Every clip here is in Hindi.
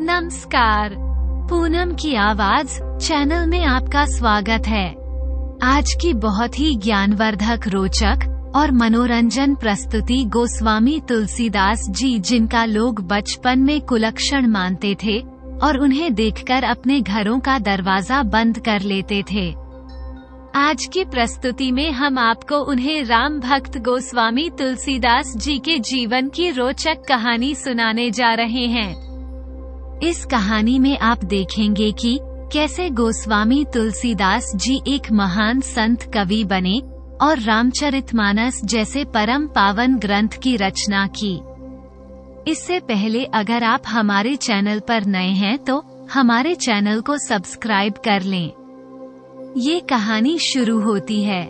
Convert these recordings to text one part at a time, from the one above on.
नमस्कार, पूनम की आवाज चैनल में आपका स्वागत है। आज की बहुत ही ज्ञानवर्धक, रोचक और मनोरंजन प्रस्तुति गोस्वामी तुलसीदास जी, जिनका लोग बचपन में कुलक्षण मानते थे और उन्हें देखकर अपने घरों का दरवाजा बंद कर लेते थे। आज की प्रस्तुति में हम आपको उन्हें राम भक्त गोस्वामी तुलसीदास जी के जीवन की रोचक कहानी सुनाने जा रहे हैं। इस कहानी में आप देखेंगे कि कैसे गोस्वामी तुलसीदास जी एक महान संत कवि बने और रामचरितमानस जैसे परम पावन ग्रंथ की रचना की। इससे पहले अगर आप हमारे चैनल पर नए हैं तो हमारे चैनल को सब्सक्राइब कर लें। ये कहानी शुरू होती है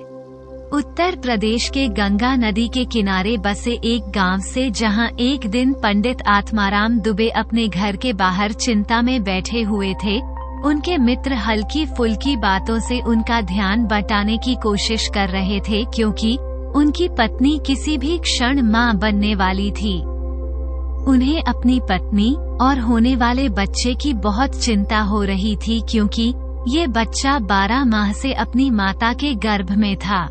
उत्तर प्रदेश के गंगा नदी के किनारे बसे एक गांव से, जहां एक दिन पंडित आत्माराम दुबे अपने घर के बाहर चिंता में बैठे हुए थे। उनके मित्र हल्की फुल्की बातों से उनका ध्यान बटाने की कोशिश कर रहे थे, क्योंकि उनकी पत्नी किसी भी क्षण मां बनने वाली थी। उन्हें अपनी पत्नी और होने वाले बच्चे की बहुत चिंता हो रही थी, क्योंकि ये बच्चा 12 माह से अपनी माता के गर्भ में था।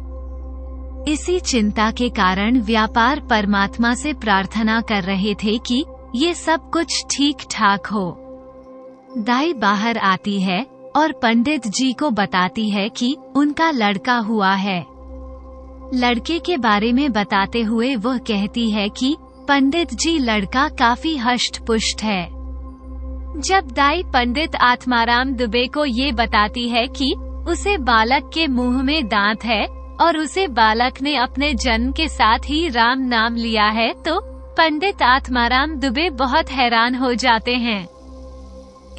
इसी चिंता के कारण व्यापार परमात्मा से प्रार्थना कर रहे थे कि ये सब कुछ ठीक ठाक हो। दाई बाहर आती है और पंडित जी को बताती है कि उनका लड़का हुआ है। लड़के के बारे में बताते हुए वह कहती है कि पंडित जी, लड़का काफी हष्ट पुष्ट है। जब दाई पंडित आत्माराम दुबे को ये बताती है कि उसे बालक के मुंह में दांत है और उसे बालक ने अपने जन्म के साथ ही राम नाम लिया है, तो पंडित आत्माराम दुबे बहुत हैरान हो जाते हैं।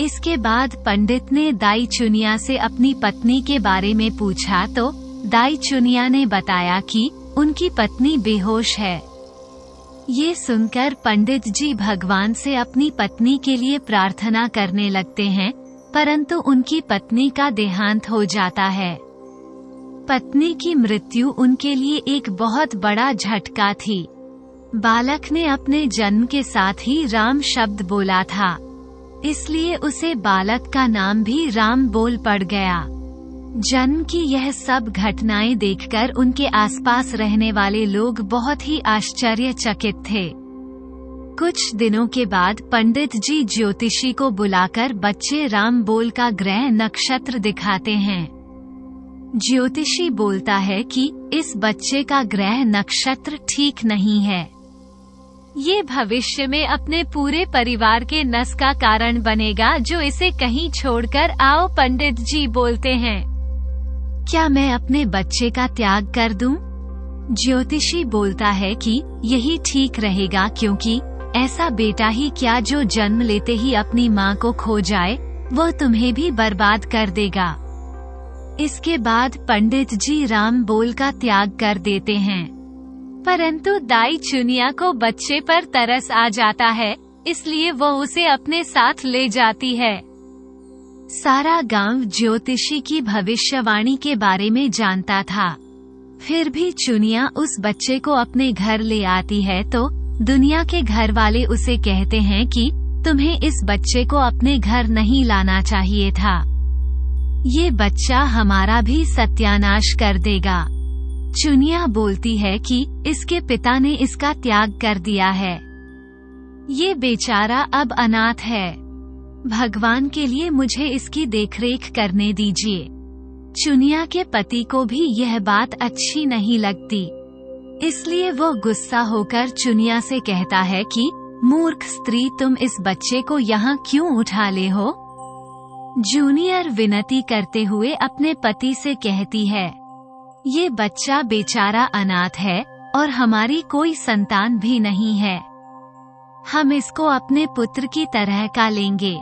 इसके बाद पंडित ने दाई चुनिया से अपनी पत्नी के बारे में पूछा तो दाई चुनिया ने बताया कि उनकी पत्नी बेहोश है। ये सुनकर पंडित जी भगवान से अपनी पत्नी के लिए प्रार्थना करने लगते हैं, परंतु उनकी पत्नी का देहांत हो जाता है। पत्नी की मृत्यु उनके लिए एक बहुत बड़ा झटका थी। बालक ने अपने जन्म के साथ ही राम शब्द बोला था, इसलिए उसे बालक का नाम भी राम बोल पड़ गया। जन्म की यह सब घटनाएं देखकर उनके आसपास रहने वाले लोग बहुत ही आश्चर्यचकित थे। कुछ दिनों के बाद पंडित जी ज्योतिषी को बुलाकर बच्चे राम बोल का ग्रह नक्षत्र दिखाते हैं। ज्योतिषी बोलता है कि इस बच्चे का ग्रह नक्षत्र ठीक नहीं है। ये भविष्य में अपने पूरे परिवार के नस का कारण बनेगा, जो इसे कहीं छोड़कर आओ। पंडित जी बोलते हैं, क्या मैं अपने बच्चे का त्याग कर दूं? ज्योतिषी बोलता है कि यही ठीक रहेगा, क्योंकि ऐसा बेटा ही क्या जो जन्म लेते ही अपनी मां को खो जाए, वह तुम्हें भी बर्बाद कर देगा। इसके बाद पंडित जी राम बोल का त्याग कर देते हैं, परंतु दाई चुनिया को बच्चे पर तरस आ जाता है, इसलिए वह उसे अपने साथ ले जाती है। सारा गांव ज्योतिषी की भविष्यवाणी के बारे में जानता था, फिर भी चुनिया उस बच्चे को अपने घर ले आती है तो दुनिया के घर वाले उसे कहते हैं कि तुम्हें इस बच्चे को अपने घर नहीं लाना चाहिए था। ये बच्चा हमारा भी सत्यानाश कर देगा। चुनिया बोलती है कि इसके पिता ने इसका त्याग कर दिया है। ये बेचारा अब अनाथ है। भगवान के लिए मुझे इसकी देखरेख करने दीजिए। चुनिया के पति को भी यह बात अच्छी नहीं लगती, इसलिए वो गुस्सा होकर चुनिया से कहता है कि मूर्ख स्त्री, तुम इस बच्चे को यहाँ क्यों उठा ले हो? जूनियर विनती करते हुए अपने पति से कहती है, ये बच्चा बेचारा अनाथ है और हमारी कोई संतान भी नहीं है। हम इसको अपने पुत्र की तरह का लेंगे।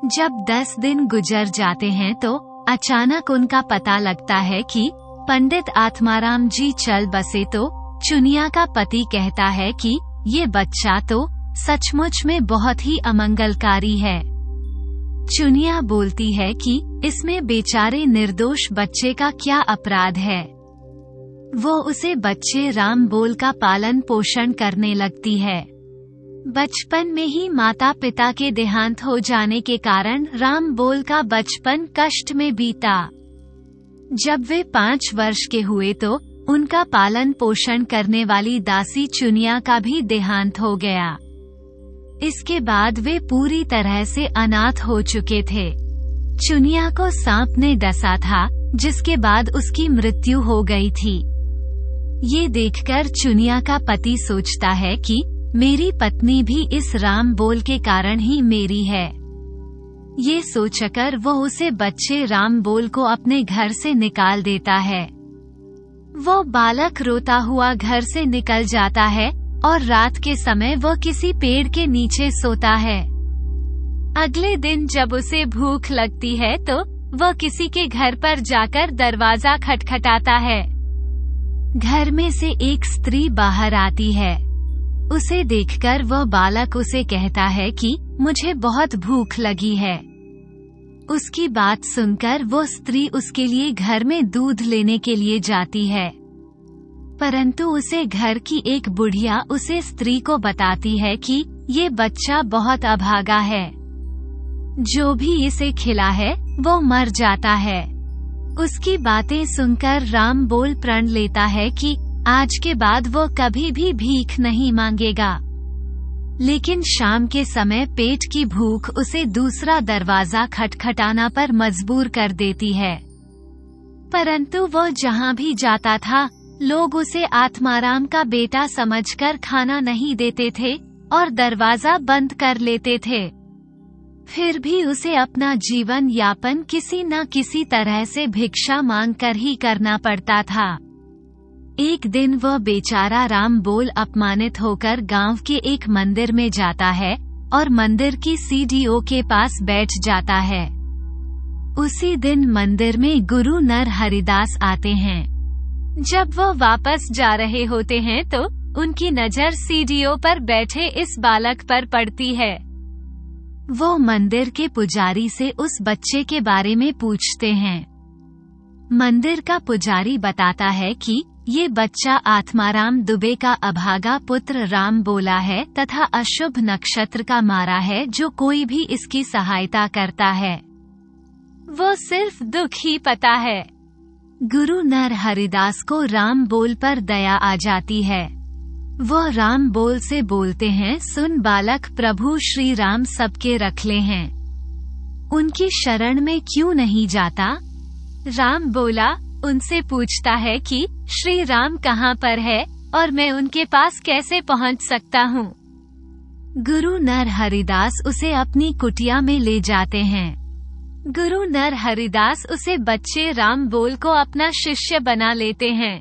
जब 10 दिन गुजर जाते हैं तो अचानक उनका पता लगता है कि पंडित आत्माराम जी चल बसे, तो चुनिया का पति कहता है कि ये बच्चा तो सचमुच में बहुत ही अमंगलकारी है। चुनिया बोलती है कि इसमें बेचारे निर्दोष बच्चे का क्या अपराध है। वो उसे बच्चे राम बोल का पालन पोषण करने लगती है। बचपन में ही माता पिता के देहांत हो जाने के कारण राम बोल का बचपन कष्ट में बीता। जब वे 5 वर्ष के हुए तो उनका पालन पोषण करने वाली दासी चुनिया का भी देहांत हो गया। इसके बाद वे पूरी तरह से अनाथ हो चुके थे। चुनिया को सांप ने डसा था, जिसके बाद उसकी मृत्यु हो गई थी। ये देखकर चुनिया का पति सोचता है कि मेरी पत्नी भी इस राम बोल के कारण ही मेरी है। ये सोचकर वो उसे बच्चे राम बोल को अपने घर से निकाल देता है। वो बालक रोता हुआ घर से निकल जाता है और रात के समय वो किसी पेड़ के नीचे सोता है। अगले दिन जब उसे भूख लगती है तो वो किसी के घर पर जाकर दरवाजा खटखटाता है। घर में से एक स्त्री बाहर आती है। उसे देखकर वह बालक उसे कहता है कि मुझे बहुत भूख लगी है। उसकी बात सुनकर वो स्त्री उसके लिए घर में दूध लेने के लिए जाती है, परंतु उसे घर की एक बुढ़िया उसे स्त्री को बताती है कि ये बच्चा बहुत अभागा है, जो भी इसे खिला है वो मर जाता है। उसकी बातें सुनकर राम बोल प्रण लेता है कि आज के बाद वो कभी भी भीख नहीं मांगेगा। लेकिन शाम के समय पेट की भूख उसे दूसरा दरवाजा खटखटाना पर मजबूर कर देती है। परंतु वो जहाँ भी जाता था, लोग उसे आत्माराम का बेटा समझकर खाना नहीं देते थे और दरवाजा बंद कर लेते थे। फिर भी उसे अपना जीवन यापन किसी न किसी तरह से भिक्षा मांग कर ही करना पड़ता था। एक दिन वह बेचारा राम बोल अपमानित होकर गांव के एक मंदिर में जाता है और मंदिर की सीढ़ियों के पास बैठ जाता है। उसी दिन मंदिर में गुरु नर हरिदास आते हैं। जब वह वापस जा रहे होते हैं तो उनकी नजर सीढ़ियों पर बैठे इस बालक पर पड़ती है। वो मंदिर के पुजारी से उस बच्चे के बारे में पूछते हैं। मंदिर का पुजारी बताता है कि ये बच्चा आत्माराम दुबे का अभागा पुत्र राम बोला है तथा अशुभ नक्षत्र का मारा है, जो कोई भी इसकी सहायता करता है वो सिर्फ दुख ही पता है। गुरु नर हरिदास को राम बोल पर दया आ जाती है। वह राम बोल से बोलते हैं, सुन बालक, प्रभु श्री राम सबके रखले हैं, उनकी शरण में क्यों नहीं जाता? राम बोला उनसे पूछता है कि श्री राम कहाँ पर है और मैं उनके पास कैसे पहुँच सकता हूँ। गुरु नर हरिदास उसे अपनी कुटिया में ले जाते हैं। गुरु नर हरिदास उसे बच्चे राम बोल को अपना शिष्य बना लेते हैं।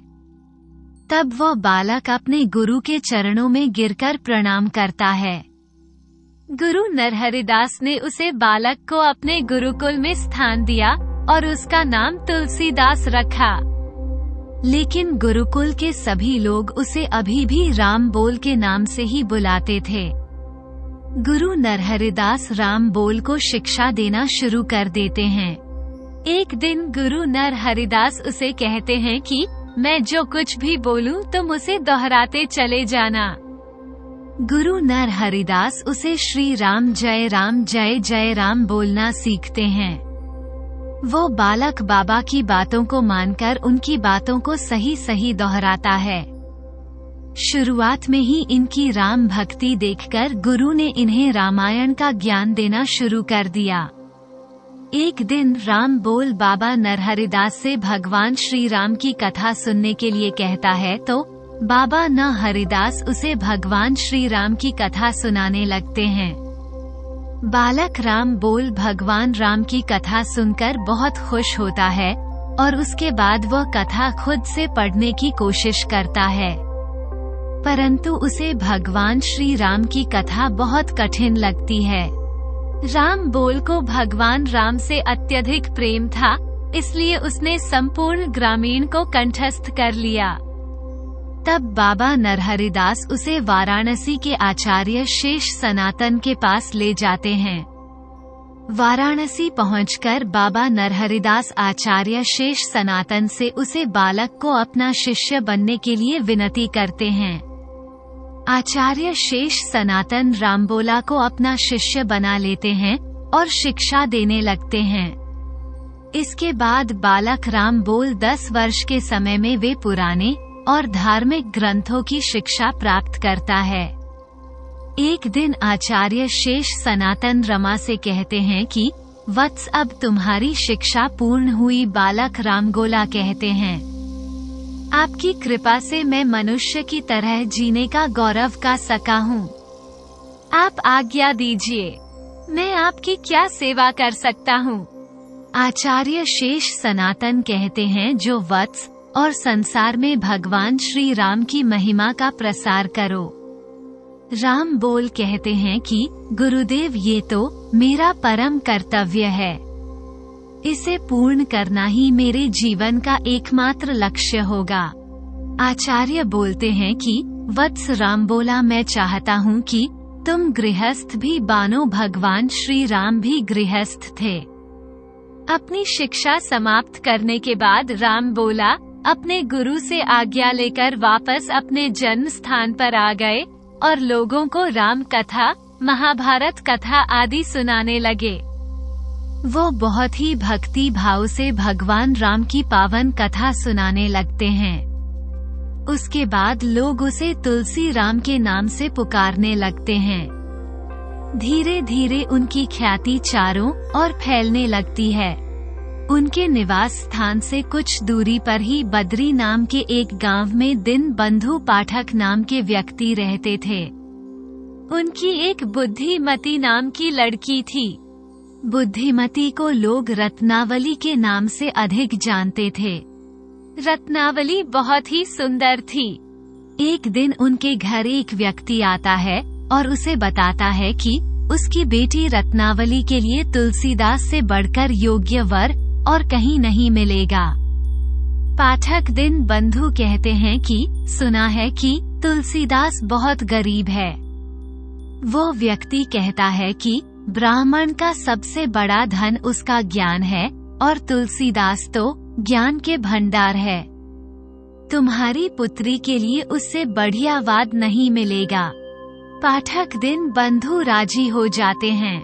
तब वह बालक अपने गुरु के चरणों में गिरकर प्रणाम करता है। गुरु नरहरिदास ने उसे बालक को अपने गुरुकुल में स्थान दिया और उसका नाम तुलसीदास रखा। लेकिन गुरुकुल के सभी लोग उसे अभी भी राम बोल के नाम से ही बुलाते थे। गुरु नरहरिदास राम बोल को शिक्षा देना शुरू कर देते हैं। एक दिन गुरु नरहरिदास उसे कहते हैं कि मैं जो कुछ भी बोलूं तुम उसे दोहराते चले जाना। गुरु नरहरिदास उसे श्री राम जय जय राम बोलना सीखते हैं। वो बालक बाबा की बातों को मानकर उनकी बातों को सही सही दोहराता है। शुरुआत में ही इनकी राम भक्ति देखकर गुरु ने इन्हें रामायण का ज्ञान देना शुरू कर दिया। एक दिन राम बोल बाबा नरहरिदास से भगवान श्री राम की कथा सुनने के लिए कहता है, तो बाबा नरहरिदास उसे भगवान श्री राम की कथा सुनाने लगते हैं। बालक राम बोल भगवान राम की कथा सुनकर बहुत खुश होता है और उसके बाद वह कथा खुद से पढ़ने की कोशिश करता है, परंतु उसे भगवान श्री राम की कथा बहुत कठिन लगती है। राम बोल को भगवान राम से अत्यधिक प्रेम था, इसलिए उसने संपूर्ण ग्रामीण को कंठस्थ कर लिया। तब बाबा नरहरिदास उसे वाराणसी के आचार्य शेष सनातन के पास ले जाते हैं। वाराणसी पहुंचकर बाबा नरहरिदास आचार्य शेष सनातन से उसे बालक को अपना शिष्य बनने के लिए विनती करते हैं। आचार्य शेष सनातन रामबोला को अपना शिष्य बना लेते हैं और शिक्षा देने लगते हैं। इसके बाद बालक रामबोल 10 वर्ष के समय में वे पुराने और धार्मिक ग्रंथों की शिक्षा प्राप्त करता है। एक दिन आचार्य शेष सनातन रमा से कहते हैं कि वत्स, अब तुम्हारी शिक्षा पूर्ण हुई। बालक रामगोला कहते हैं, आपकी कृपा से मैं मनुष्य की तरह जीने का गौरव का सका हूँ। आप आज्ञा दीजिए, मैं आपकी क्या सेवा कर सकता हूँ। आचार्य शेष सनातन कहते हैं, जो वत्स और संसार में भगवान श्री राम की महिमा का प्रसार करो। राम बोल कहते हैं कि गुरुदेव, ये तो मेरा परम कर्तव्य है। इसे पूर्ण करना ही मेरे जीवन का एकमात्र लक्ष्य होगा। आचार्य बोलते हैं कि वत्स रामबोला, मैं चाहता हूँ कि तुम गृहस्थ भी बानो, भगवान श्री राम भी गृहस्थ थे। अपनी शिक्षा समाप्त करने के बाद रामबोला अपने गुरु से आज्ञा लेकर वापस अपने जन्म स्थान पर आ गए और लोगों को राम कथा, महाभारत कथा आदि सुनाने लगे। वो बहुत ही भक्ति भाव से भगवान राम की पावन कथा सुनाने लगते हैं। उसके बाद लोग उसे तुलसी राम के नाम से पुकारने लगते हैं। धीरे धीरे उनकी ख्याति चारों ओर फैलने लगती है। उनके निवास स्थान से कुछ दूरी पर ही बद्री नाम के एक गांव में दिन बंधु पाठक नाम के व्यक्ति रहते थे। उनकी एक बुद्धिमती नाम की लड़की थी। बुद्धिमती को लोग रत्नावली के नाम से अधिक जानते थे। रत्नावली बहुत ही सुंदर थी। एक दिन उनके घर एक व्यक्ति आता है और उसे बताता है कि उसकी बेटी रत्नावली के लिए तुलसीदास से बढ़कर योग्य वर और कहीं नहीं मिलेगा। पाठक दिन बंधु कहते हैं कि सुना है कि तुलसीदास बहुत गरीब है। वो व्यक्ति कहता है कि ब्राह्मण का सबसे बड़ा धन उसका ज्ञान है और तुलसीदास तो ज्ञान के भंडार है। तुम्हारी पुत्री के लिए उससे बढ़िया वाद नहीं मिलेगा। पाठक दिन बंधु राजी हो जाते हैं।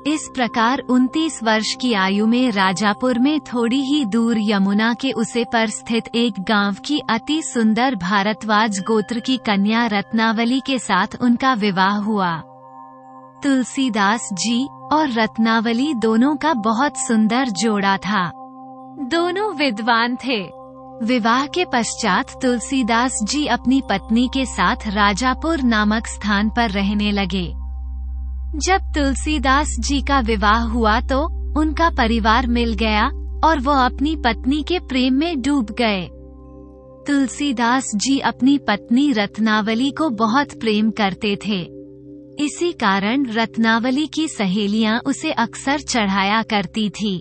इस प्रकार 29 वर्ष की आयु में राजापुर में थोड़ी ही दूर यमुना के उसे पर स्थित एक गांव की अति सुंदर भारद्वाज गोत्र की कन्या रत्नावली के साथ उनका विवाह हुआ। तुलसीदास जी और रत्नावली दोनों का बहुत सुंदर जोड़ा था। दोनों विद्वान थे। विवाह के पश्चात तुलसीदास जी अपनी पत्नी के साथ राजापुर नामक स्थान पर रहने लगे। जब तुलसीदास जी का विवाह हुआ तो उनका परिवार मिल गया और वो अपनी पत्नी के प्रेम में डूब गए। तुलसीदास जी अपनी पत्नी रत्नावली को बहुत प्रेम करते थे। इसी कारण रत्नावली की सहेलियां उसे अक्सर चढ़ाया करती थी।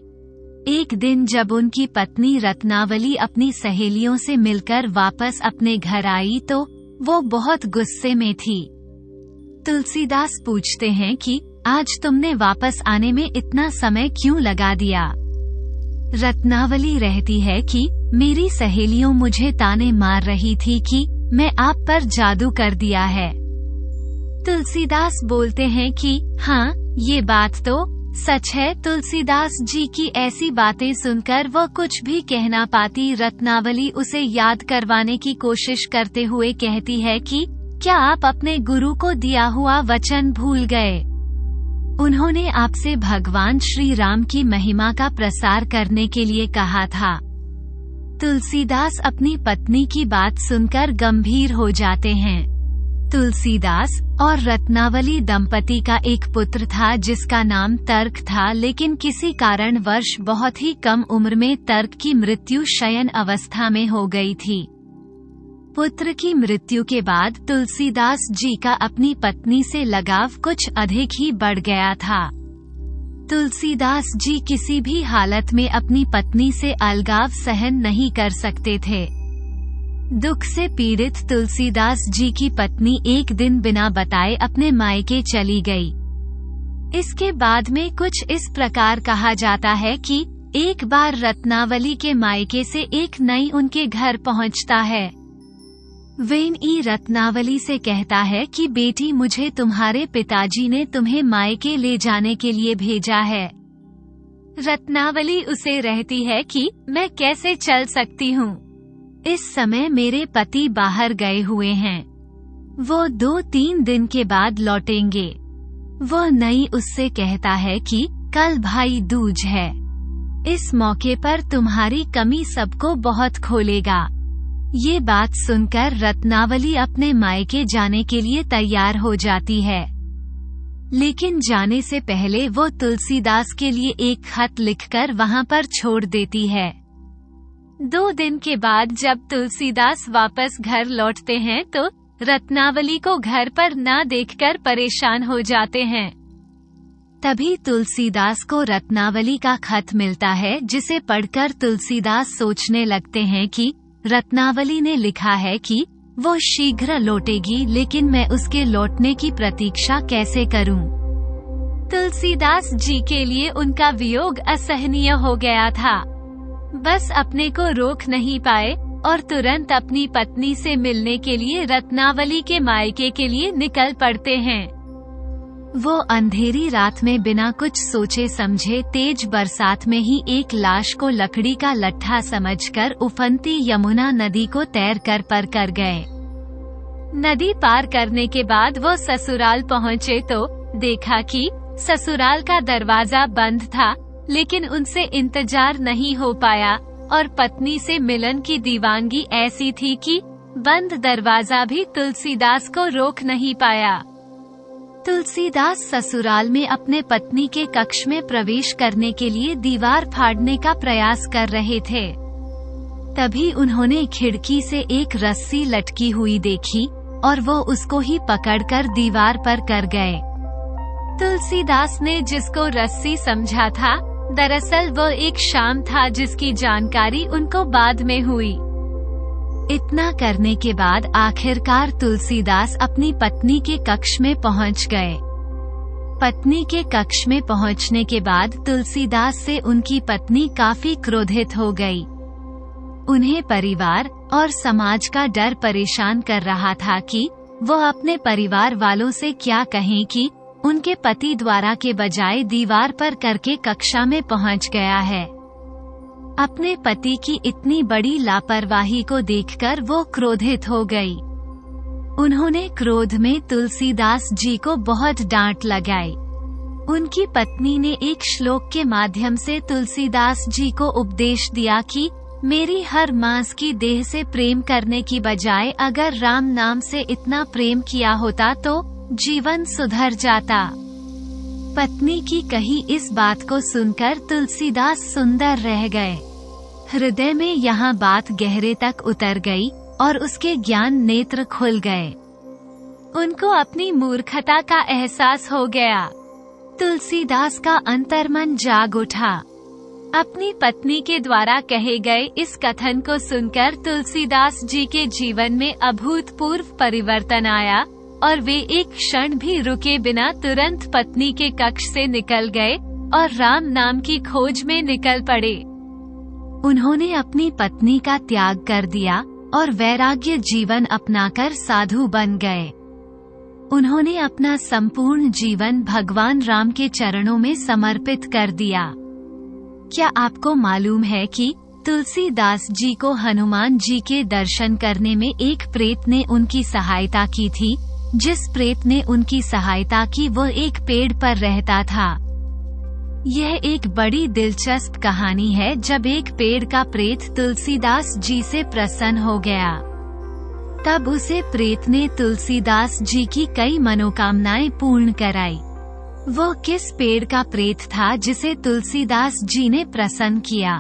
एक दिन जब उनकी पत्नी रत्नावली अपनी सहेलियों से मिलकर वापस अपने घर आई तो वो बहुत गुस्से में थी। तुलसीदास पूछते हैं कि आज तुमने वापस आने में इतना समय क्यों लगा दिया। रत्नावली रहती है कि मेरी सहेलियों मुझे ताने मार रही थी कि मैं आप पर जादू कर दिया है। तुलसीदास बोलते हैं कि हाँ, ये बात तो सच है। तुलसीदास जी की ऐसी बातें सुनकर वो कुछ भी कह ना पाती। रत्नावली उसे याद करवाने की कोशिश करते हुए कहती है कि क्या आप अपने गुरु को दिया हुआ वचन भूल गए? उन्होंने आपसे भगवान श्री राम की महिमा का प्रसार करने के लिए कहा था। तुलसीदास अपनी पत्नी की बात सुनकर गंभीर हो जाते हैं। तुलसीदास और रत्नावली दंपति का एक पुत्र था जिसका नाम तर्क था, लेकिन किसी कारणवश बहुत ही कम उम्र में तर्क की मृत्यु शयन अवस्था में हो गई थी। पुत्र की मृत्यु के बाद तुलसीदास जी का अपनी पत्नी से लगाव कुछ अधिक ही बढ़ गया था। तुलसीदास जी किसी भी हालत में अपनी पत्नी से अलगाव सहन नहीं कर सकते थे। दुख से पीड़ित तुलसीदास जी की पत्नी एक दिन बिना बताए अपने मायके चली गई। इसके बाद में कुछ इस प्रकार कहा जाता है कि एक बार रत्नावली के मायके से एक नई उनके घर पहुंचता है। वेन रत्नावली से कहता है कि बेटी, मुझे तुम्हारे पिताजी ने तुम्हें मायके ले जाने के लिए भेजा है। रत्नावली उसे रहती है कि मैं कैसे चल सकती हूँ, इस समय मेरे पति बाहर गए हुए हैं, वो 2-3 दिन के बाद लौटेंगे। वो नई उससे कहता है कि कल भाई दूज है, इस मौके पर तुम्हारी कमी सबको बहुत खोलेगा। ये बात सुनकर रत्नावली अपने मायके जाने के लिए तैयार हो जाती है, लेकिन जाने से पहले वो तुलसीदास के लिए एक खत लिखकर वहाँ पर छोड़ देती है। 2 दिन के बाद जब तुलसीदास वापस घर लौटते हैं तो रत्नावली को घर पर ना देखकर परेशान हो जाते हैं। तभी तुलसीदास को रत्नावली का खत मिलता है, जिसे पढ़कर तुलसीदास सोचने लगते हैं कि रत्नावली ने लिखा है कि वो शीघ्र लौटेगी, लेकिन मैं उसके लौटने की प्रतीक्षा कैसे करूं? तुलसीदास जी के लिए उनका वियोग असहनीय हो गया था। बस अपने को रोक नहीं पाए और तुरंत अपनी पत्नी से मिलने के लिए रत्नावली के मायके के लिए निकल पड़ते हैं। वो अंधेरी रात में बिना कुछ सोचे समझे तेज बरसात में ही एक लाश को लकड़ी का लट्ठा समझकर उफनती यमुना नदी को तैर कर गए। नदी पार करने के बाद वो ससुराल पहुँचे तो देखा कि ससुराल का दरवाजा बंद था, लेकिन उनसे इंतजार नहीं हो पाया और पत्नी से मिलन की दीवानगी ऐसी थी कि बंद दरवाजा भी तुलसीदास को रोक नहीं पाया। तुलसीदास ससुराल में अपने पत्नी के कक्ष में प्रवेश करने के लिए दीवार फाड़ने का प्रयास कर रहे थे। तभी उन्होंने खिड़की से एक रस्सी लटकी हुई देखी और वो उसको ही पकड़कर दीवार पर कर गए। तुलसीदास ने जिसको रस्सी समझा था, दरअसल वो एक शाम था जिसकी जानकारी उनको बाद में हुई। इतना करने के बाद आखिरकार तुलसीदास अपनी पत्नी के कक्ष में पहुंच गए। पत्नी के कक्ष में पहुंचने के बाद तुलसीदास से उनकी पत्नी काफी क्रोधित हो गई। उन्हें परिवार और समाज का डर परेशान कर रहा था कि वो अपने परिवार वालों से क्या कहें कि उनके पति द्वारा के बजाय दीवार पर करके कक्षा में पहुंच गया है। अपने पति की इतनी बड़ी लापरवाही को देखकर वो क्रोधित हो गई। उन्होंने क्रोध में तुलसीदास जी को बहुत डांट लगाई। उनकी पत्नी ने एक श्लोक के माध्यम से तुलसीदास जी को उपदेश दिया कि मेरी हर मांस की देह से प्रेम करने की बजाय अगर राम नाम से इतना प्रेम किया होता तो जीवन सुधर जाता। पत्नी की कही इस बात को सुनकर तुलसीदास सुंदर रह गए। हृदय में यहाँ बात गहरे तक उतर गई और उसके ज्ञान नेत्र खुल गए। उनको अपनी मूर्खता का एहसास हो गया। तुलसीदास का अंतर्मन जाग उठा। अपनी पत्नी के द्वारा कहे गए इस कथन को सुनकर तुलसीदास जी के जीवन में अभूतपूर्व परिवर्तन आया और वे एक क्षण भी रुके बिना तुरंत पत्नी के कक्ष से निकल गए और राम नाम की खोज में निकल पड़े। उन्होंने अपनी पत्नी का त्याग कर दिया और वैराग्य जीवन अपनाकर साधु बन गए। उन्होंने अपना संपूर्ण जीवन भगवान राम के चरणों में समर्पित कर दिया। क्या आपको मालूम है कि तुलसीदास जी को हनुमान जी के दर्शन करने में एक प्रेत ने उनकी सहायता की थी। जिस प्रेत ने उनकी सहायता की वो एक पेड़ पर रहता था। यह एक बड़ी दिलचस्प कहानी है। जब एक पेड़ का प्रेत तुलसीदास जी से प्रसन्न हो गया, तब उसे प्रेत ने तुलसीदास जी की कई मनोकामनाएं पूर्ण कराई। वो किस पेड़ का प्रेत था जिसे तुलसीदास जी ने प्रसन्न किया?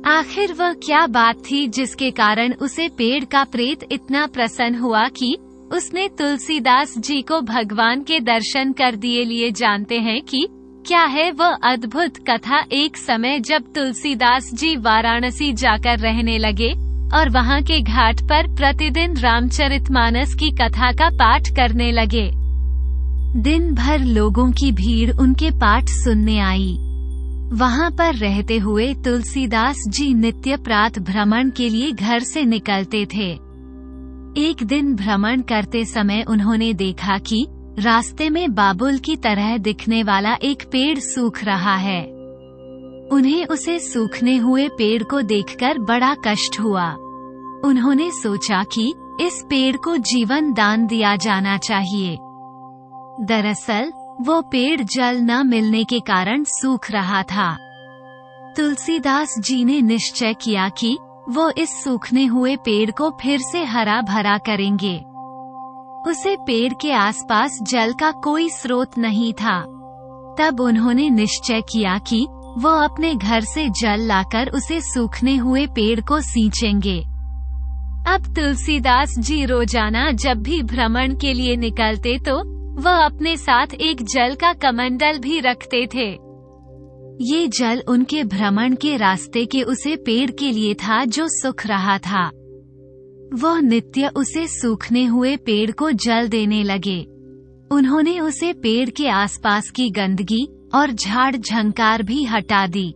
आखिर वह क्या बात थी जिसके कारण उसे पेड़ का प्रेत इतना प्रसन्न हुआ कि उसने तुलसीदास जी को भगवान के दर्शन कर दिए? लिए जानते हैं कि क्या है वह अद्भुत कथा। एक समय जब तुलसीदास जी वाराणसी जाकर रहने लगे और वहाँ के घाट पर प्रतिदिन रामचरितमानस की कथा का पाठ करने लगे। दिन भर लोगों की भीड़ उनके पाठ सुनने आई। वहाँ पर रहते हुए तुलसीदास जी नित्य प्रातः भ्रमण के लिए घर से निकलते थे। एक दिन भ्रमण करते समय उन्होंने देखा कि रास्ते में बाबुल की तरह दिखने वाला एक पेड़ सूख रहा है। उन्हें उसे सूखने हुए पेड़ को देखकर बड़ा कष्ट हुआ। उन्होंने सोचा कि इस पेड़ को जीवन दान दिया जाना चाहिए। दरअसल वो पेड़ जल न मिलने के कारण सूख रहा था। तुलसीदास जी ने निश्चय किया कि वो इस सूखने हुए पेड़ को फिर से हरा भरा करेंगे। उसे पेड़ के आसपास जल का कोई स्रोत नहीं था। तब उन्होंने निश्चय किया कि वो अपने घर से जल लाकर उसे सूखने हुए पेड़ को सींचेंगे। अब तुलसीदास जी रोजाना जब भी भ्रमण के लिए निकलते तो वह अपने साथ एक जल का कमंडल भी रखते थे। ये जल उनके भ्रमण के रास्ते के उसे पेड़ के लिए था जो सूख रहा था। वह नित्य उसे सूखने हुए पेड़ को जल देने लगे। उन्होंने उसे पेड़ के आसपास की गंदगी और झाड़ झंकार भी हटा दी।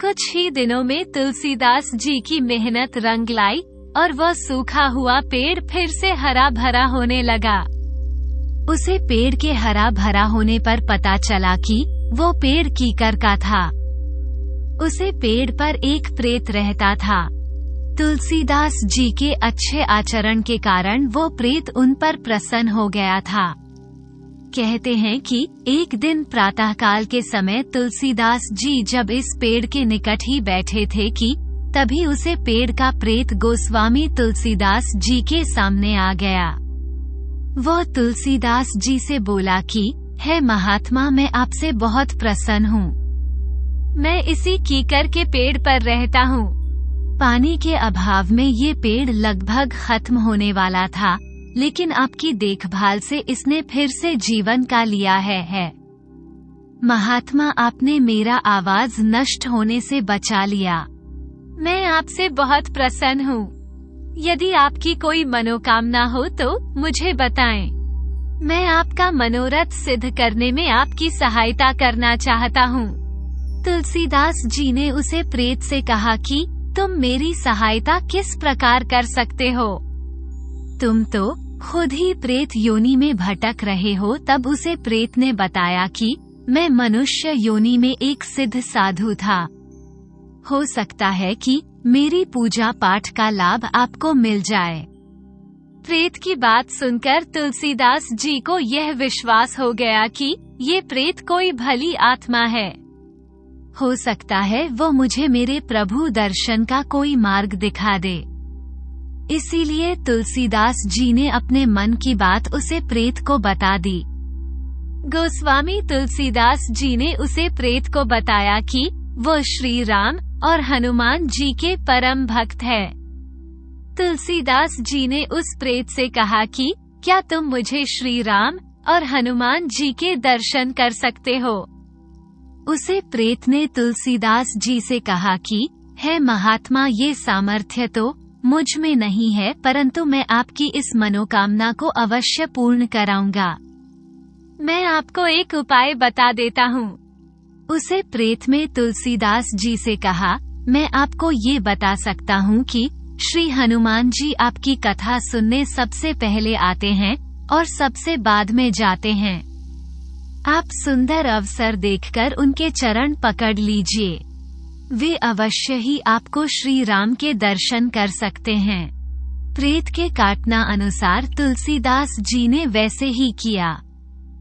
कुछ ही दिनों में तुलसीदास जी की मेहनत रंग लाई और वह सूखा हुआ पेड़ फिर से हरा भरा होने लगा। उसे पेड़ के हरा भरा होने पर पता चला कि वो पेड़ कीकर का था। उसे पेड़ पर एक प्रेत रहता था। तुलसीदास जी के अच्छे आचरण के कारण वो प्रेत उन पर प्रसन्न हो गया था। कहते हैं कि एक दिन प्रातःकाल के समय तुलसीदास जी जब इस पेड़ के निकट ही बैठे थे कि तभी उसे पेड़ का प्रेत गोस्वामी तुलसीदास जी के सामने आ गया। वो तुलसीदास जी से बोला कि है महात्मा, मैं आपसे बहुत प्रसन्न हूँ। मैं इसी कीकर के पेड़ पर रहता हूँ। पानी के अभाव में ये पेड़ लगभग खत्म होने वाला था, लेकिन आपकी देखभाल से इसने फिर से जीवन का लिया है। महात्मा, आपने मेरा आवाज नष्ट होने से बचा लिया। मैं आपसे बहुत प्रसन्न हूँ। यदि आपकी कोई मनोकामना हो तो मुझे बताएं। मैं आपका मनोरथ सिद्ध करने में आपकी सहायता करना चाहता हूँ। तुलसीदास जी ने उसे प्रेत से कहा कि तुम मेरी सहायता किस प्रकार कर सकते हो? तुम तो खुद ही प्रेत योनि में भटक रहे हो। तब उसे प्रेत ने बताया कि मैं मनुष्य योनि में एक सिद्ध साधु था। हो सकता है कि मेरी पूजा पाठ का लाभ आपको मिल जाए। प्रेत की बात सुनकर तुलसीदास जी को यह विश्वास हो गया कि ये प्रेत कोई भली आत्मा है। हो सकता है वो मुझे मेरे प्रभु दर्शन का कोई मार्ग दिखा दे। इसीलिए तुलसीदास जी ने अपने मन की बात उसे प्रेत को बता दी। गोस्वामी तुलसीदास जी ने उसे प्रेत को बताया कि वो श्री राम और हनुमान जी के परम भक्त है। तुलसीदास जी ने उस प्रेत से कहा कि क्या तुम मुझे श्री राम और हनुमान जी के दर्शन कर सकते हो? उसे प्रेत ने तुलसीदास जी से कहा कि है महात्मा, ये सामर्थ्य तो मुझ में नहीं है, परंतु मैं आपकी इस मनोकामना को अवश्य पूर्ण कराऊंगा। मैं आपको एक उपाय बता देता हूँ। उसे प्रेत में तुलसीदास जी से कहा, मैं आपको ये बता सकता हूँ कि श्री हनुमान जी आपकी कथा सुनने सबसे पहले आते हैं और सबसे बाद में जाते हैं। आप सुंदर अवसर देखकर उनके चरण पकड़ लीजिए। वे अवश्य ही आपको श्री राम के दर्शन कर सकते हैं। प्रेत के काटना अनुसार तुलसीदास जी ने वैसे ही किया।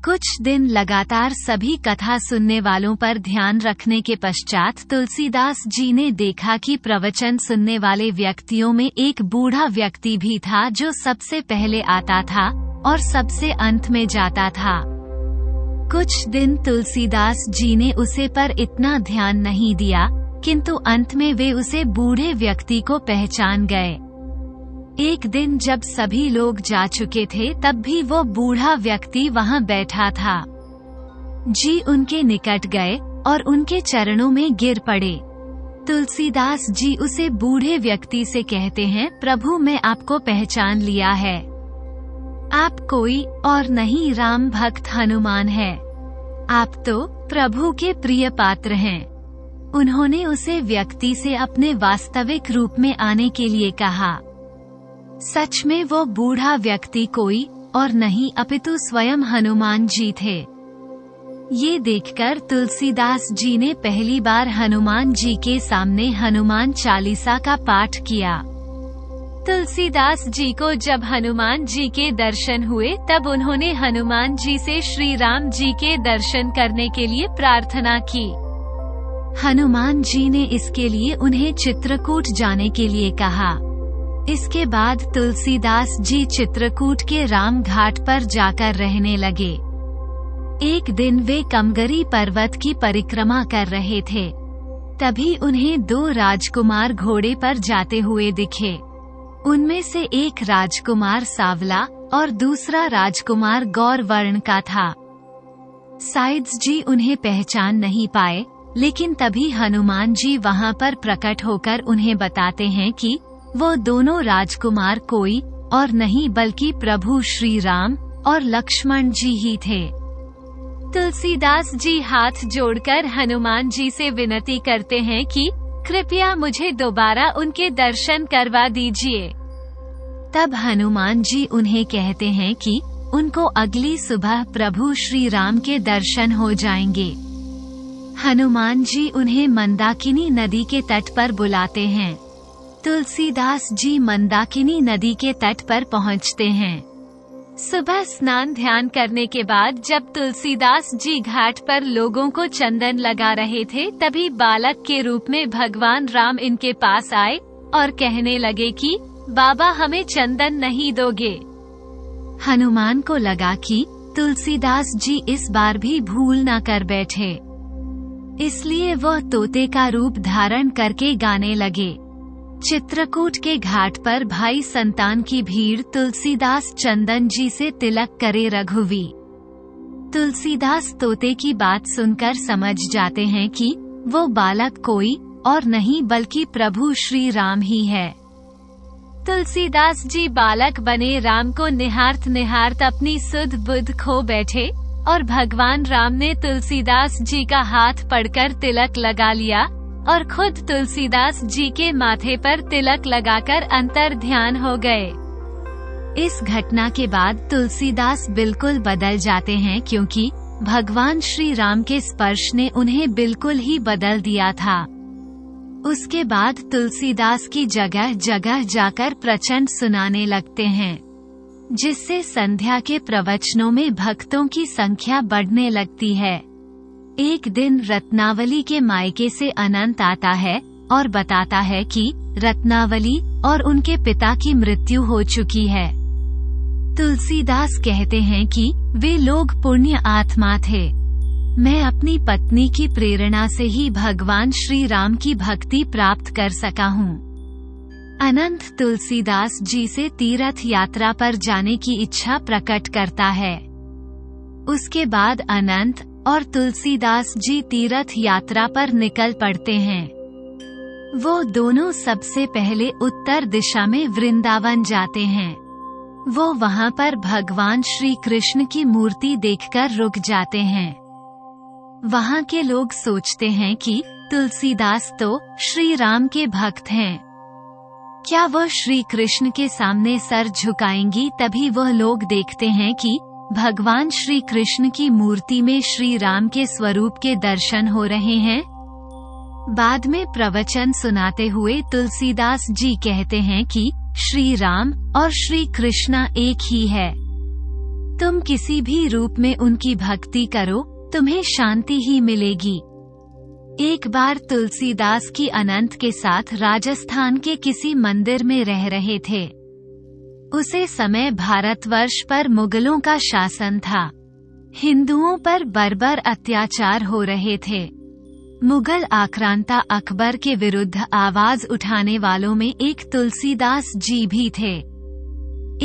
कुछ दिन लगातार सभी कथा सुनने वालों पर ध्यान रखने के पश्चात तुलसीदास जी ने देखा कि प्रवचन सुनने वाले व्यक्तियों में एक बूढ़ा व्यक्ति भी था जो सबसे पहले आता था और सबसे अंत में जाता था। कुछ दिन तुलसीदास जी ने उसे पर इतना ध्यान नहीं दिया, किंतु अंत में वे उसे बूढ़े व्यक्ति को पहचान गए। एक दिन जब सभी लोग जा चुके थे तब भी वो बूढ़ा व्यक्ति वहाँ बैठा था। जी उनके निकट गए और उनके चरणों में गिर पड़े। तुलसीदास जी उसे बूढ़े व्यक्ति से कहते हैं, प्रभु मैं आपको पहचान लिया है। आप कोई और नहीं राम भक्त हनुमान है। आप तो प्रभु के प्रिय पात्र हैं। उन्होंने उसे व्यक्ति से अपने वास्तविक रूप में आने के लिए कहा। सच में वो बूढ़ा व्यक्ति कोई और नहीं अपितु स्वयं हनुमान जी थे। ये देखकर तुलसीदास जी ने पहली बार हनुमान जी के सामने हनुमान चालीसा का पाठ किया। तुलसीदास जी को जब हनुमान जी के दर्शन हुए तब उन्होंने हनुमान जी से श्री राम जी के दर्शन करने के लिए प्रार्थना की। हनुमान जी ने इसके लिए उन्हें चित्रकूट जाने के लिए कहा। इसके बाद तुलसीदास जी चित्रकूट के राम घाट पर जाकर रहने लगे। एक दिन वे कमगरी पर्वत की परिक्रमा कर रहे थे। तभी उन्हें 2 राजकुमार घोड़े पर जाते हुए दिखे। उनमें से एक राजकुमार सांवला और दूसरा राजकुमार गौर वर्ण का था। साइड्स जी उन्हें पहचान नहीं पाए, लेकिन तभी हनुमान जी वहां पर प्रकट होकर उन्हें बताते हैं कि वो दोनों राजकुमार कोई और नहीं बल्कि प्रभु श्री राम और लक्ष्मण जी ही थे। तुलसीदास जी हाथ जोड़कर हनुमान जी से विनती करते हैं कि कृपया मुझे दोबारा उनके दर्शन करवा दीजिए। तब हनुमान जी उन्हें कहते हैं कि उनको अगली सुबह प्रभु श्री राम के दर्शन हो जाएंगे। हनुमान जी उन्हें मंदाकिनी नदी के तट पर बुलाते हैं। तुलसीदास जी मंदाकिनी नदी के तट पर पहुंचते हैं। सुबह स्नान ध्यान करने के बाद जब तुलसीदास जी घाट पर लोगों को चंदन लगा रहे थे, तभी बालक के रूप में भगवान राम इनके पास आए और कहने लगे कि बाबा हमें चंदन नहीं दोगे। हनुमान को लगा कि तुलसीदास जी इस बार भी भूल न कर बैठे, इसलिए वह तोते का रूप धारण करके गाने लगे। चित्रकूट के घाट पर भाई संतान की भीड़ तुलसीदास चंदन जी से तिलक करे रघुवीर। तुलसीदास तोते की बात सुनकर समझ जाते हैं कि वो बालक कोई और नहीं बल्कि प्रभु श्री राम ही है। तुलसीदास जी बालक बने राम को निहारत निहारत अपनी सुध बुध खो बैठे और भगवान राम ने तुलसीदास जी का हाथ पकड़कर तिलक लगा लिया और खुद तुलसीदास जी के माथे पर तिलक लगाकर अंतर ध्यान हो गए। इस घटना के बाद तुलसीदास बिल्कुल बदल जाते हैं, क्योंकि भगवान श्री राम के स्पर्श ने उन्हें बिल्कुल ही बदल दिया था। उसके बाद तुलसीदास की जगह जगह जाकर प्रवचन सुनाने लगते हैं, जिससे संध्या के प्रवचनों में भक्तों की संख्या बढ़ने लगती है। एक दिन रत्नावली के मायके से अनंत आता है और बताता है कि रत्नावली और उनके पिता की मृत्यु हो चुकी है। तुलसीदास कहते हैं कि वे लोग पुण्य आत्मा थे। मैं अपनी पत्नी की प्रेरणा से ही भगवान श्री राम की भक्ति प्राप्त कर सका हूँ। अनंत तुलसीदास जी से तीर्थ यात्रा पर जाने की इच्छा प्रकट करता है। उसके बाद अनंत और तुलसीदास जी तीर्थ यात्रा पर निकल पड़ते हैं। वो दोनों सबसे पहले उत्तर दिशा में वृंदावन जाते हैं। वो वहाँ पर भगवान श्री कृष्ण की मूर्ति देखकर रुक जाते हैं। वहाँ के लोग सोचते हैं कि तुलसीदास तो श्री राम के भक्त हैं, क्या वह श्री कृष्ण के सामने सर झुकाएंगी? तभी वह लोग देखते हैं कि भगवान श्री कृष्ण की मूर्ति में श्री राम के स्वरूप के दर्शन हो रहे हैं। बाद में प्रवचन सुनाते हुए तुलसीदास जी कहते हैं कि श्री राम और श्री कृष्णा एक ही है। तुम किसी भी रूप में उनकी भक्ति करो, तुम्हें शांति ही मिलेगी। एक बार तुलसीदास की अनंत के साथ राजस्थान के किसी मंदिर में रह रहे थे। उसे समय भारतवर्ष पर मुगलों का शासन था। हिंदुओं पर बर्बर अत्याचार हो रहे थे। मुगल आक्रांता अकबर के विरुद्ध आवाज उठाने वालों में एक तुलसीदास जी भी थे।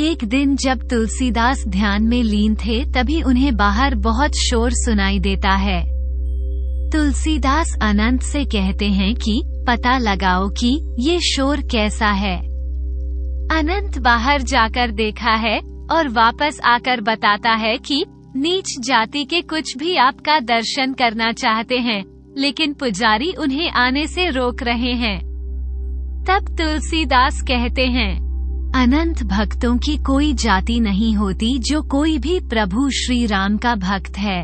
एक दिन जब तुलसीदास ध्यान में लीन थे, तभी उन्हें बाहर बहुत शोर सुनाई देता है। तुलसीदास अनंत से कहते हैं कि पता लगाओ कि ये शोर कैसा है। अनंत बाहर जाकर देखा है और वापस आकर बताता है कि नीच जाति के कुछ भी आपका दर्शन करना चाहते हैं, लेकिन पुजारी उन्हें आने से रोक रहे हैं। तब तुलसीदास कहते हैं, अनंत भक्तों की कोई जाति नहीं होती। जो कोई भी प्रभु श्री राम का भक्त है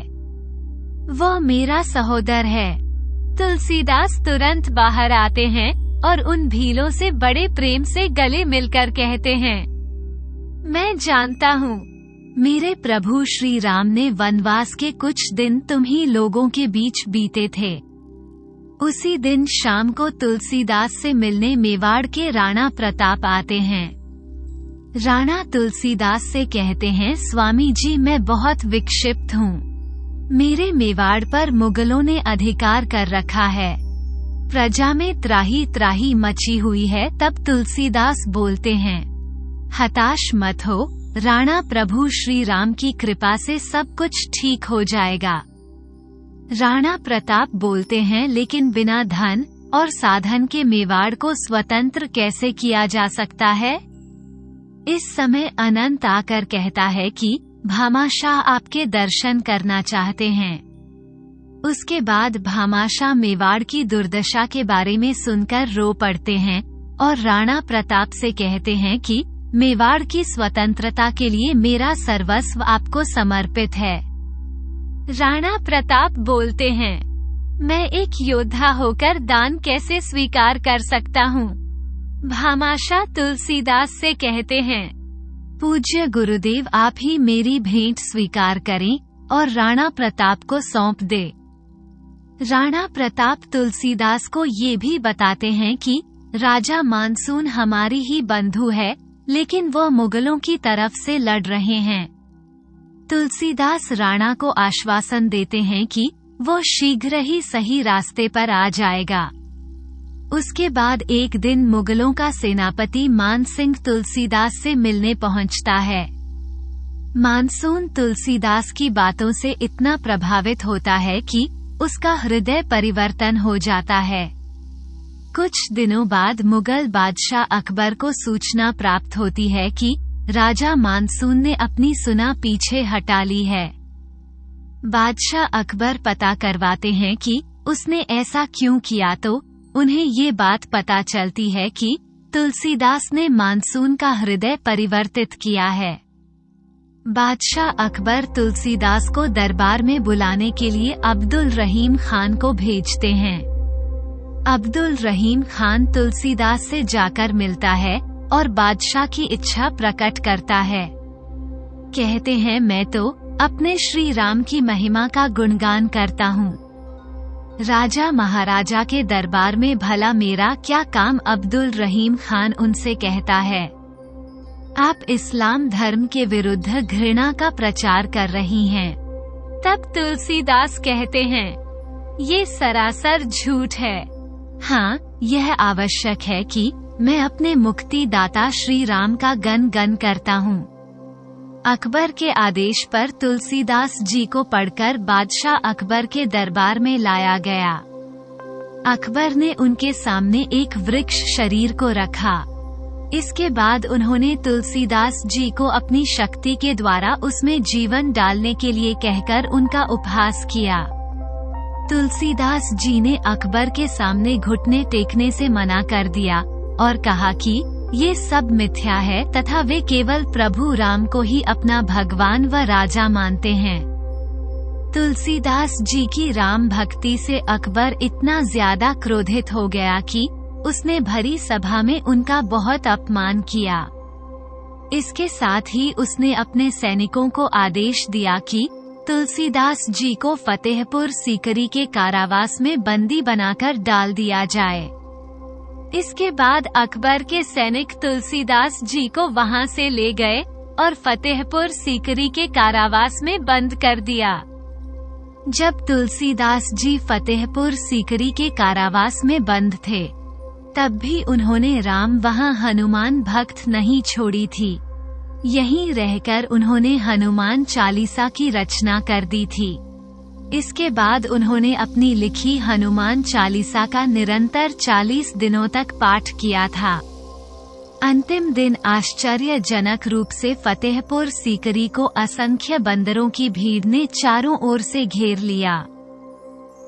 वह मेरा सहोदर है। तुलसीदास तुरंत बाहर आते हैं और उन भीलों से बड़े प्रेम से गले मिलकर कहते हैं, मैं जानता हूँ मेरे प्रभु श्री राम ने वनवास के कुछ दिन तुम्ही लोगों के बीच बीते थे। उसी दिन शाम को तुलसीदास से मिलने मेवाड़ के राणा प्रताप आते हैं। राणा तुलसीदास से कहते हैं, स्वामी जी मैं बहुत विक्षिप्त हूँ। मेरे मेवाड़ पर मुगलों ने अधिकार कर रखा है। प्रजा में त्राही त्राही मची हुई है। तब तुलसीदास बोलते हैं, हताश मत हो, राणा प्रभु श्री राम की कृपा से सब कुछ ठीक हो जाएगा। राणा प्रताप बोलते हैं, लेकिन बिना धन और साधन के मेवाड़ को स्वतंत्र कैसे किया जा सकता है? इस समय अनंत आकर कहता है कि भामाशाह आपके दर्शन करना चाहते हैं। उसके बाद भामाशाह मेवाड़ की दुर्दशा के बारे में सुनकर रो पड़ते हैं और राणा प्रताप से कहते हैं कि मेवाड़ की स्वतंत्रता के लिए मेरा सर्वस्व आपको समर्पित है। राणा प्रताप बोलते हैं, मैं एक योद्धा होकर दान कैसे स्वीकार कर सकता हूँ? भामाशाह तुलसीदास से कहते हैं, पूज्य गुरुदेव आप ही मेरी भेंट स्वीकार करें और राणा प्रताप को सौंप दे। राणा प्रताप तुलसीदास को ये भी बताते हैं कि राजा मानसून हमारी ही बंधु है, लेकिन वह मुगलों की तरफ से लड़ रहे हैं। तुलसीदास राणा को आश्वासन देते हैं कि वो शीघ्र ही सही रास्ते पर आ जाएगा। उसके बाद एक दिन मुगलों का सेनापति मान सिंह तुलसीदास से मिलने पहुंचता है। मानसून तुलसीदास की बातों से इतना प्रभावित होता है कि उसका हृदय परिवर्तन हो जाता है। कुछ दिनों बाद मुगल बादशाह अकबर को सूचना प्राप्त होती है कि राजा मानसून ने अपनी सुना पीछे हटा ली है। बादशाह अकबर पता करवाते हैं कि उसने ऐसा क्यों किया, तो उन्हें ये बात पता चलती है कि तुलसीदास ने मानसून का हृदय परिवर्तित किया है। बादशाह अकबर तुलसीदास को दरबार में बुलाने के लिए अब्दुल रहीम खान को भेजते हैं। अब्दुल रहीम खान तुलसीदास से जाकर मिलता है और बादशाह की इच्छा प्रकट करता है। कहते हैं, मैं तो अपने श्री राम की महिमा का गुणगान करता हूँ। राजा महाराजा के दरबार में भला मेरा क्या काम? अब्दुल रहीम खान उनसे कहता है, आप इस्लाम धर्म के विरुद्ध घृणा का प्रचार कर रही हैं। तब तुलसीदास कहते हैं, ये सरासर झूठ है। हाँ, यह आवश्यक है कि मैं अपने मुक्ति दाता श्री राम का गन गन करता हूँ। अकबर के आदेश पर तुलसीदास जी को पढ़कर बादशाह अकबर के दरबार में लाया गया। अकबर ने उनके सामने एक वृक्ष शरीर को रखा। इसके बाद उन्होंने तुलसीदास जी को अपनी शक्ति के द्वारा उसमें जीवन डालने के लिए कहकर उनका उपहास किया। तुलसीदास जी ने अकबर के सामने घुटने टेकने से मना कर दिया और कहा कि ये सब मिथ्या है तथा वे केवल प्रभु राम को ही अपना भगवान व राजा मानते हैं। तुलसीदास जी की राम भक्ति से अकबर इतना ज्यादा क्रोधित हो गया कि उसने भरी सभा में उनका बहुत अपमान किया। इसके साथ ही उसने अपने सैनिकों को आदेश दिया कि तुलसीदास जी को फतेहपुर सीकरी के कारावास में बंदी बनाकर डाल दिया जाए। इसके बाद अकबर के सैनिक तुलसीदास जी को वहां से ले गए और फतेहपुर सीकरी के कारावास में बंद कर दिया। जब तुलसीदास जी फतेहपुर सीकरी के कारावास में बंद थे, तब भी उन्होंने राम वहां हनुमान भक्त नहीं छोड़ी थी। यहीं रहकर उन्होंने हनुमान चालीसा की रचना कर दी थी। इसके बाद उन्होंने अपनी लिखी हनुमान चालीसा का निरंतर 40 दिनों तक पाठ किया था। अंतिम दिन आश्चर्यजनक रूप से फतेहपुर सीकरी को असंख्य बंदरों की भीड़ ने चारों ओर से घेर लिया।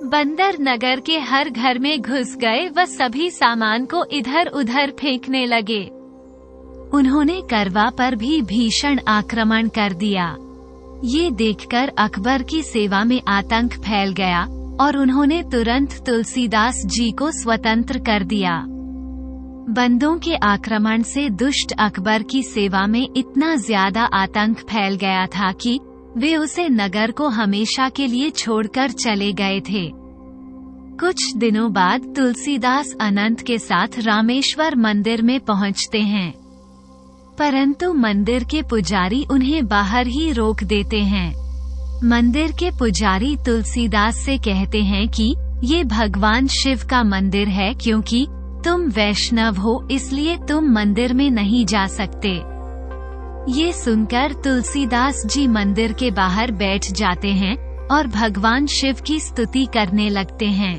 बंदर नगर के हर घर में घुस गए व सभी सामान को इधर उधर फेंकने लगे। उन्होंने करवा पर भी भीषण आक्रमण कर दिया। ये देखकर अकबर की सेवा में आतंक फैल गया और उन्होंने तुरंत तुलसीदास जी को स्वतंत्र कर दिया। बंदों के आक्रमण से दुष्ट अकबर की सेवा में इतना ज्यादा आतंक फैल गया था कि वे उसे नगर को हमेशा के लिए छोड़कर चले गए थे। कुछ दिनों बाद तुलसीदास अनंत के साथ रामेश्वर मंदिर में पहुंचते हैं, परंतु मंदिर के पुजारी उन्हें बाहर ही रोक देते हैं। मंदिर के पुजारी तुलसीदास से कहते हैं कि ये भगवान शिव का मंदिर है, क्योंकि तुम वैष्णव हो इसलिए तुम मंदिर में नहीं जा सकते। ये सुनकर तुलसीदास जी मंदिर के बाहर बैठ जाते हैं और भगवान शिव की स्तुति करने लगते हैं।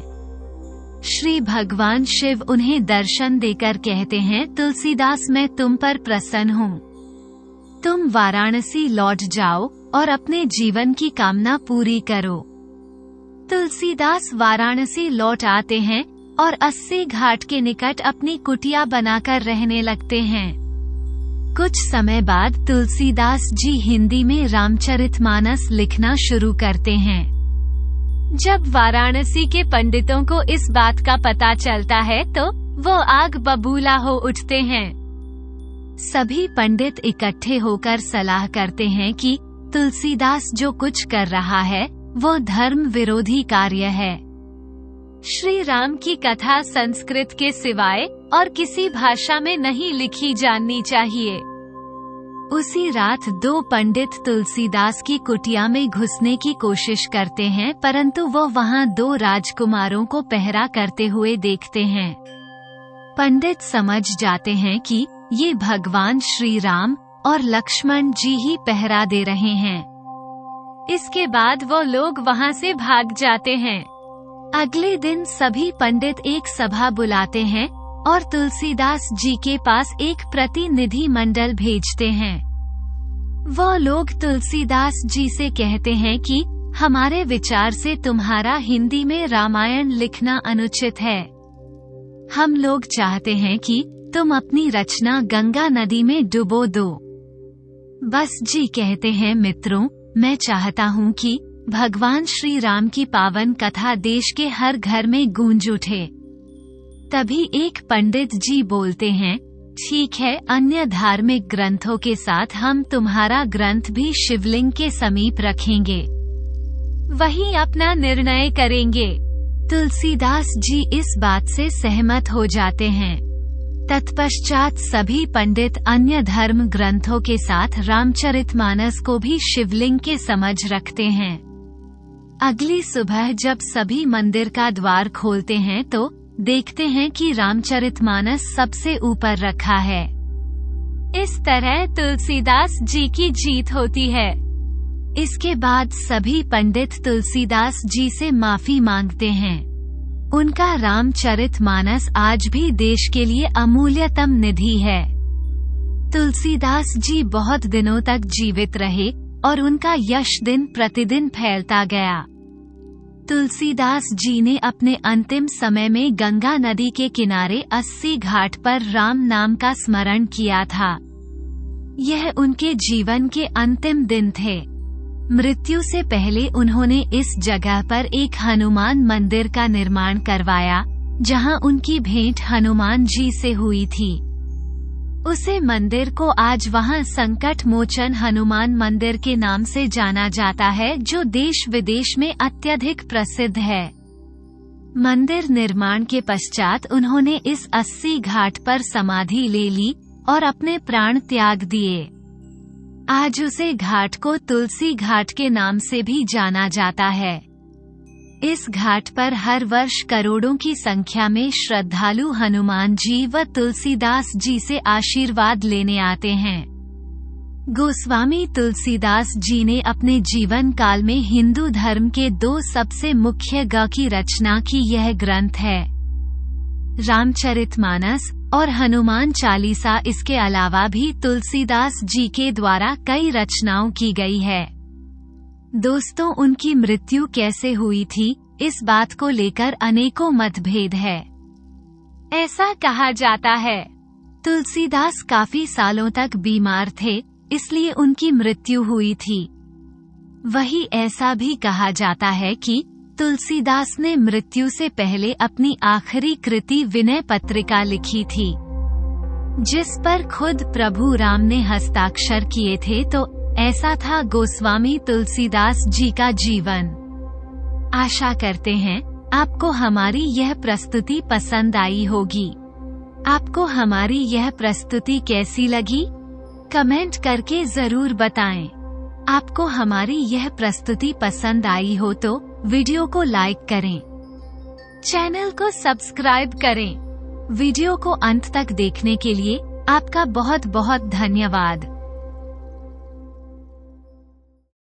श्री भगवान शिव उन्हें दर्शन देकर कहते हैं, तुलसीदास मैं तुम पर प्रसन्न हूँ। तुम वाराणसी लौट जाओ और अपने जीवन की कामना पूरी करो। तुलसीदास वाराणसी लौट आते हैं और 80 घाट के निकट अपनी कुटिया बनाकर रहने लगते हैं। कुछ समय बाद तुलसीदास जी हिंदी में रामचरितमानस लिखना शुरू करते हैं। जब वाराणसी के पंडितों को इस बात का पता चलता है तो वो आग बबूला हो उठते हैं। सभी पंडित इकट्ठे होकर सलाह करते हैं कि तुलसीदास जो कुछ कर रहा है वो धर्म विरोधी कार्य है। श्री राम की कथा संस्कृत के सिवाय और किसी भाषा में नहीं लिखी जानी चाहिए। उसी रात 2 पंडित तुलसीदास की कुटिया में घुसने की कोशिश करते हैं, परंतु वो वहां 2 राजकुमारों को पहरा करते हुए देखते हैं। पंडित समझ जाते हैं कि ये भगवान श्री राम और लक्ष्मण जी ही पहरा दे रहे हैं। इसके बाद वो लोग वहां से भाग जाते हैं। अगले दिन सभी पंडित एक सभा बुलाते हैं और तुलसीदास जी के पास एक प्रतिनिधि मंडल भेजते हैं। वो लोग तुलसीदास जी से कहते हैं कि हमारे विचार से तुम्हारा हिंदी में रामायण लिखना अनुचित है। हम लोग चाहते हैं कि तुम अपनी रचना गंगा नदी में डुबो दो। बस जी कहते हैं, मित्रों, मैं चाहता हूँ कि भगवान श्री राम की पावन कथा देश के हर घर में गूंज उठे। तभी एक पंडित जी बोलते हैं, ठीक है, अन्य धार्मिक ग्रंथों के साथ हम तुम्हारा ग्रंथ भी शिवलिंग के समीप रखेंगे, वही अपना निर्णय करेंगे। तुलसीदास जी इस बात से सहमत हो जाते हैं। तत्पश्चात सभी पंडित अन्य धर्म ग्रंथों के साथ रामचरितमानस को भी शिवलिंग के समझ रखते हैं। अगली सुबह जब सभी मंदिर का द्वार खोलते हैं तो देखते हैं कि रामचरितमानस सबसे ऊपर रखा है। इस तरह तुलसीदास जी की जीत होती है। इसके बाद सभी पंडित तुलसीदास जी से माफी मांगते हैं। उनका रामचरितमानस आज भी देश के लिए अमूल्यतम निधि है। तुलसीदास जी बहुत दिनों तक जीवित रहे और उनका यश दिन प्रतिदिन फैलता गया। तुलसीदास जी ने अपने अंतिम समय में गंगा नदी के किनारे 80 घाट पर राम नाम का स्मरण किया था। यह उनके जीवन के अंतिम दिन थे। मृत्यु से पहले उन्होंने इस जगह पर एक हनुमान मंदिर का निर्माण करवाया, जहां उनकी भेंट हनुमान जी से हुई थी। उसे मंदिर को आज वहां संकट मोचन हनुमान मंदिर के नाम से जाना जाता है, जो देश विदेश में अत्यधिक प्रसिद्ध है। मंदिर निर्माण के पश्चात उन्होंने इस 80 घाट पर समाधि ले ली और अपने प्राण त्याग दिए। आज उसे घाट को तुलसी घाट के नाम से भी जाना जाता है। इस घाट पर हर वर्ष करोड़ों की संख्या में श्रद्धालु हनुमान जी व तुलसीदास जी से आशीर्वाद लेने आते हैं। गोस्वामी तुलसीदास जी ने अपने जीवन काल में हिंदू धर्म के 2 सबसे मुख्य ग की रचना की। यह ग्रंथ है रामचरितमानस और हनुमान चालीसा। इसके अलावा भी तुलसीदास जी के द्वारा कई रचनाओं की गई है। दोस्तों, उनकी मृत्यु कैसे हुई थी, इस बात को लेकर अनेकों मतभेद है। ऐसा कहा जाता है तुलसीदास काफी सालों तक बीमार थे, इसलिए उनकी मृत्यु हुई थी। वही ऐसा भी कहा जाता है कि तुलसीदास ने मृत्यु से पहले अपनी आखिरी कृति विनय पत्रिका लिखी थी, जिस पर खुद प्रभु राम ने हस्ताक्षर किए थे। तो ऐसा था गोस्वामी तुलसीदास जी का जीवन। आशा करते हैं आपको हमारी यह प्रस्तुति पसंद आई होगी। आपको हमारी यह प्रस्तुति कैसी लगी? कमेंट करके जरूर बताएं। आपको हमारी यह प्रस्तुति पसंद आई हो तो वीडियो को लाइक करें, चैनल को सब्सक्राइब करें। वीडियो को अंत तक देखने के लिए आपका बहुत बहुत धन्यवाद।